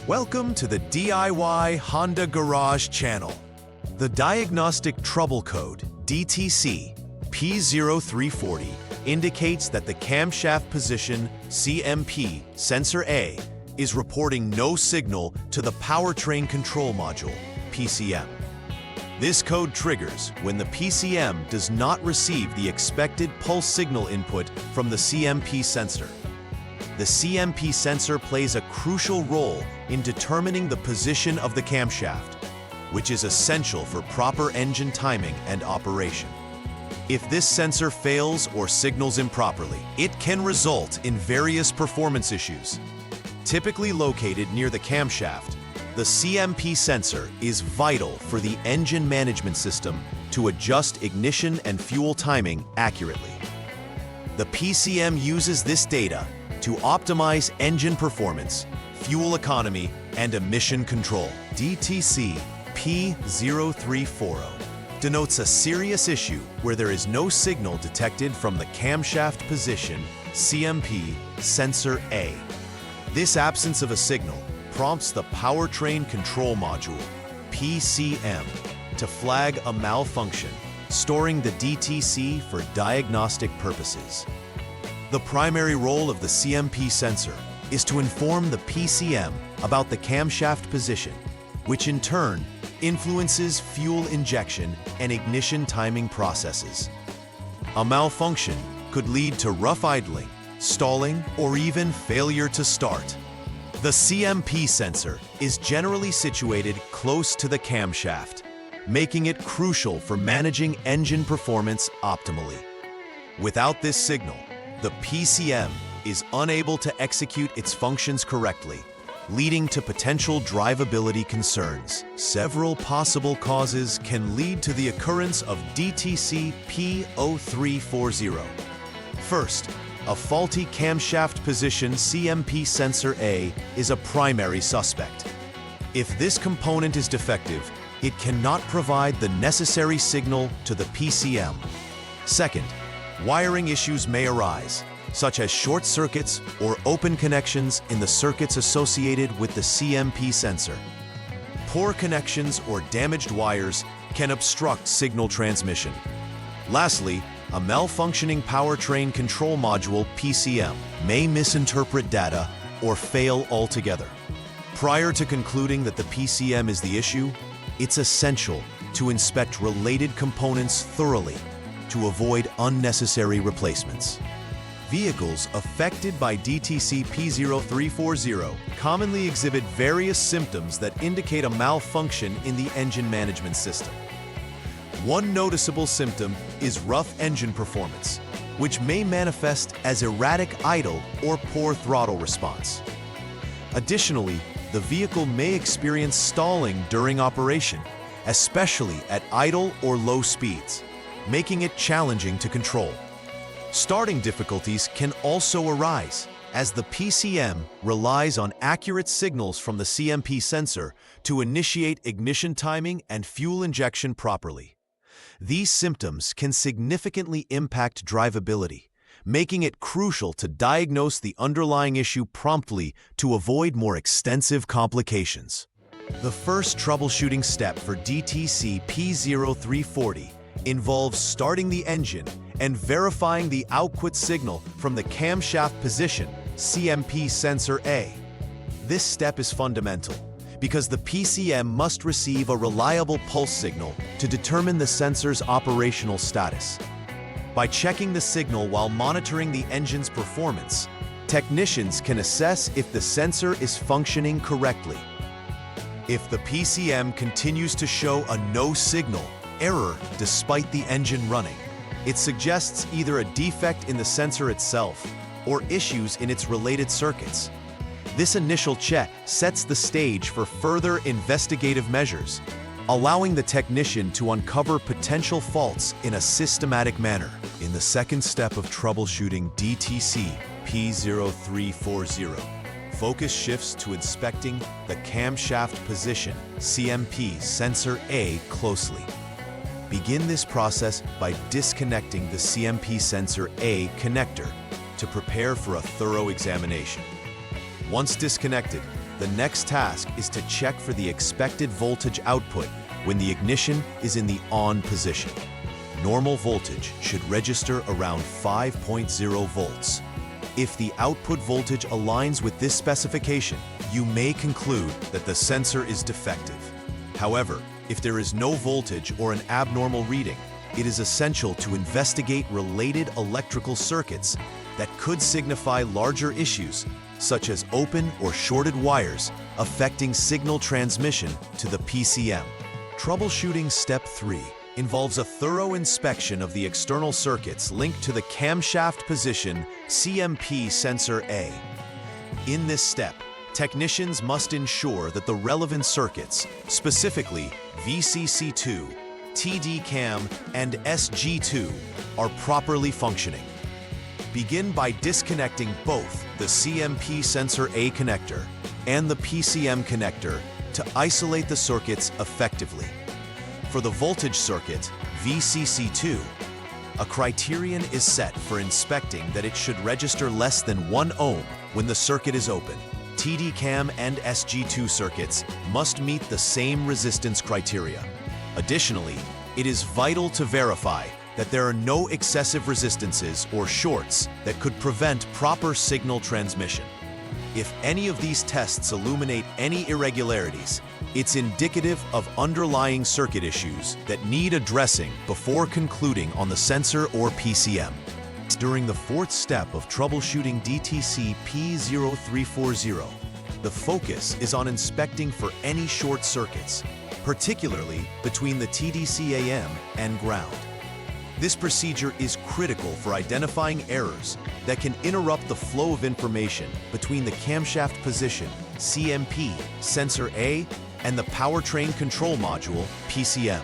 Welcome to the DIY Honda Garage channel. The Diagnostic Trouble Code, DTC P0340, indicates that the Camshaft Position CMP Sensor A is reporting no signal to the Powertrain Control Module, PCM. This code triggers when the PCM does not receive the expected pulse signal input from the CMP sensor. The CMP sensor plays a crucial role in determining the position of the camshaft, which is essential for proper engine timing and operation. If this sensor fails or signals improperly, it can result in various performance issues. Typically located near the camshaft, the CMP sensor is vital for the engine management system to adjust ignition and fuel timing accurately. The PCM uses this data to optimize engine performance, fuel economy, and emission control. DTC P0340 denotes a serious issue where there is no signal detected from the Camshaft Position CMP Sensor A. This absence of a signal prompts the Powertrain Control Module, PCM, to flag a malfunction, storing the DTC for diagnostic purposes. The primary role of the CMP sensor is to inform the PCM about the camshaft position, which in turn influences fuel injection and ignition timing processes. A malfunction could lead to rough idling, stalling, or even failure to start. The CMP sensor is generally situated close to the camshaft, making it crucial for managing engine performance optimally. Without this signal, the PCM is unable to execute its functions correctly, leading to potential drivability concerns. Several possible causes can lead to the occurrence of DTC P0340. First, a faulty camshaft position CMP sensor A is a primary suspect. If this component is defective, it cannot provide the necessary signal to the PCM. Second, wiring issues may arise, such as short circuits or open connections in the circuits associated with the CMP sensor. Poor connections or damaged wires can obstruct signal transmission. Lastly, a malfunctioning Powertrain Control Module PCM may misinterpret data or fail altogether. Prior to concluding that the PCM is the issue, it's essential to inspect related components thoroughly to avoid unnecessary replacements. Vehicles affected by DTC P0340 commonly exhibit various symptoms that indicate a malfunction in the engine management system. One noticeable symptom is rough engine performance, which may manifest as erratic idle or poor throttle response. Additionally, the vehicle may experience stalling during operation, especially at idle or low speeds, making it challenging to control. Starting difficulties can also arise, as the PCM relies on accurate signals from the CMP sensor to initiate ignition timing and fuel injection properly. These symptoms can significantly impact drivability, making it crucial to diagnose the underlying issue promptly to avoid more extensive complications. The first troubleshooting step for DTC P0340 involves starting the engine and verifying the output signal from the Camshaft Position CMP Sensor A. This step is fundamental because the PCM must receive a reliable pulse signal to determine the sensor's operational status. By checking the signal while monitoring the engine's performance, technicians can assess if the sensor is functioning correctly. If the PCM continues to show a no signal error despite the engine running, it suggests either a defect in the sensor itself or issues in its related circuits. This initial check sets the stage for further investigative measures, allowing the technician to uncover potential faults in a systematic manner. In the second step of troubleshooting DTC P0340, focus shifts to inspecting the Camshaft Position CMP Sensor A closely. Begin this process by disconnecting the CMP Sensor A connector to prepare for a thorough examination. Once disconnected, The next task is to check for the expected voltage output when the ignition is in the on position. Normal voltage should register around 5.0 volts. If the output voltage aligns with this specification, you may conclude that the sensor is defective. However, if there is no voltage or an abnormal reading, it is essential to investigate related electrical circuits that could signify larger issues, such as open or shorted wires affecting signal transmission to the PCM. Troubleshooting Step 3 involves a thorough inspection of the external circuits linked to the Camshaft Position CMP sensor A. In this step, technicians must ensure that the relevant circuits, specifically VCC2, TD-CAM, and SG2, are properly functioning. Begin by disconnecting both the CMP sensor A connector and the PCM connector to isolate the circuits effectively. For the voltage circuit, VCC2, a criterion is set for inspecting that it should register less than 1 ohm when the circuit is open. TD-CAM and SG2 circuits must meet the same resistance criteria. Additionally, it is vital to verify that there are no excessive resistances or shorts that could prevent proper signal transmission. If any of these tests illuminate any irregularities, it's indicative of underlying circuit issues that need addressing before concluding on the sensor or PCM. During the fourth step of troubleshooting DTC P0340, the focus is on inspecting for any short circuits, particularly between the TDCAM and ground. This procedure is critical for identifying errors that can interrupt the flow of information between the camshaft position, CMP, sensor A, and the powertrain control module, PCM.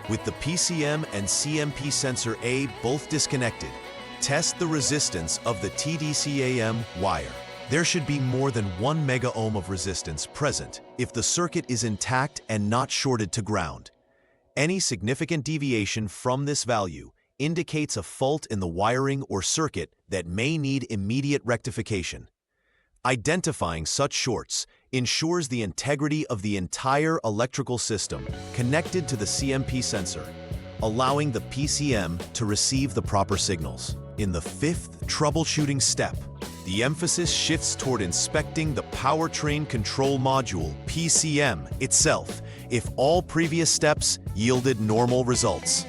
With the PCM and CMP sensor A both disconnected, test the resistance of the TDCAM wire. There should be more than 1 mega ohm of resistance present if the circuit is intact and not shorted to ground. Any significant deviation from this value indicates a fault in the wiring or circuit that may need immediate rectification. Identifying such shorts ensures the integrity of the entire electrical system connected to the CMP sensor, allowing the PCM to receive the proper signals. In the fifth troubleshooting step, the emphasis shifts toward inspecting the powertrain control module, PCM, itself, if all previous steps yielded normal results.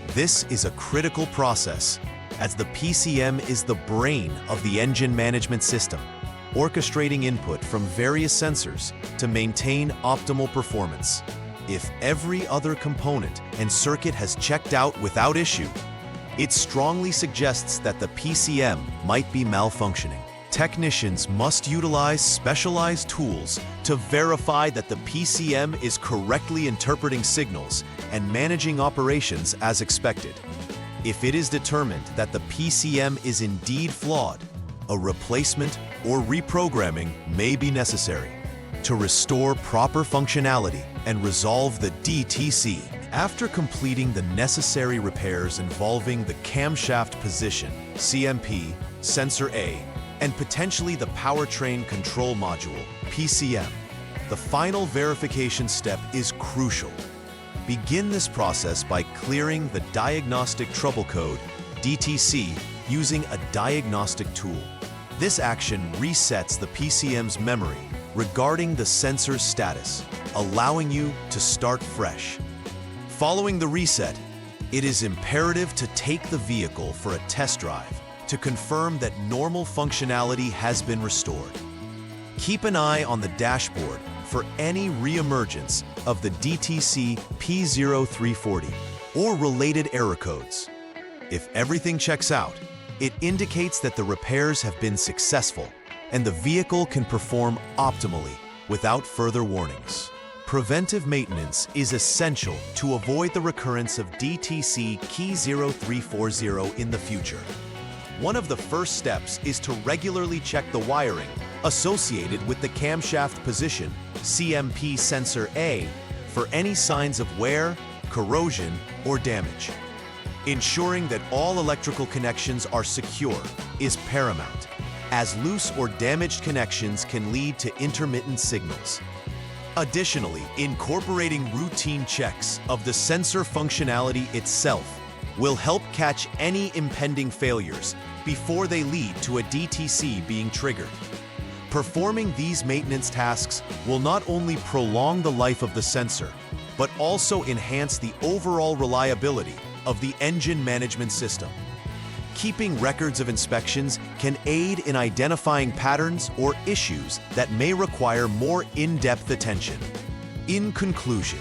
This is a critical process, as the PCM is the brain of the engine management system, orchestrating input from various sensors to maintain optimal performance. If every other component and circuit has checked out without issue, it strongly suggests that the PCM might be malfunctioning. Technicians must utilize specialized tools to verify that the PCM is correctly interpreting signals and managing operations as expected. If it is determined that the PCM is indeed flawed, a replacement or reprogramming may be necessary to restore proper functionality and resolve the DTC. After completing the necessary repairs involving the camshaft position, CMP, sensor A, and potentially the powertrain control module, PCM, the final verification step is crucial. Begin this process by clearing the Diagnostic Trouble Code, DTC, using a diagnostic tool. This action resets the PCM's memory regarding the sensor's status, allowing you to start fresh. Following the reset, it is imperative to take the vehicle for a test drive to confirm that normal functionality has been restored. Keep an eye on the dashboard for any reemergence of the DTC P0340 or related error codes. If everything checks out, it indicates that the repairs have been successful and the vehicle can perform optimally without further warnings. Preventive maintenance is essential to avoid the recurrence of DTC P0340 in the future. One of the first steps is to regularly check the wiring associated with the camshaft position, CMP sensor A, for any signs of wear, corrosion, or damage. Ensuring that all electrical connections are secure is paramount. as loose or damaged connections can lead to intermittent signals. Additionally, incorporating routine checks of the sensor functionality itself will help catch any impending failures before they lead to a DTC being triggered. Performing these maintenance tasks will not only prolong the life of the sensor, but also enhance the overall reliability of the engine management system. Keeping records of inspections can aid in identifying patterns or issues that may require more in-depth attention. In conclusion,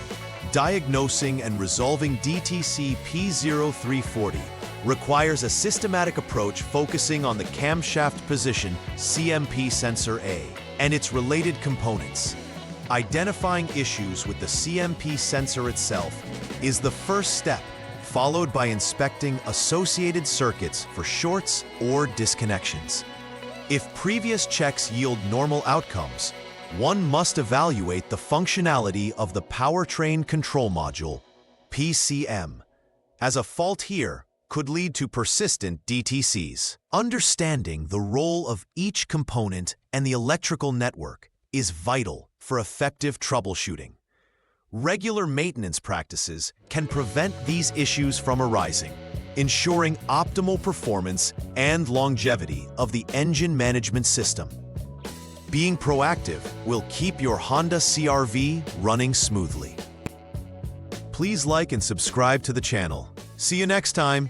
diagnosing and resolving DTC P0340 requires a systematic approach focusing on the camshaft position CMP sensor A and its related components. Identifying issues with the CMP sensor itself is the first step, followed by inspecting associated circuits for shorts or disconnections. If previous checks yield normal outcomes, one must evaluate the functionality of the powertrain control module, PCM, as a fault here could lead to persistent DTCs. Understanding the role of each component and the electrical network is vital for effective troubleshooting. Regular maintenance practices can prevent these issues from arising, ensuring optimal performance and longevity of the engine management system. Being proactive will keep your Honda CR-V running smoothly. Please like and subscribe to the channel. See you next time.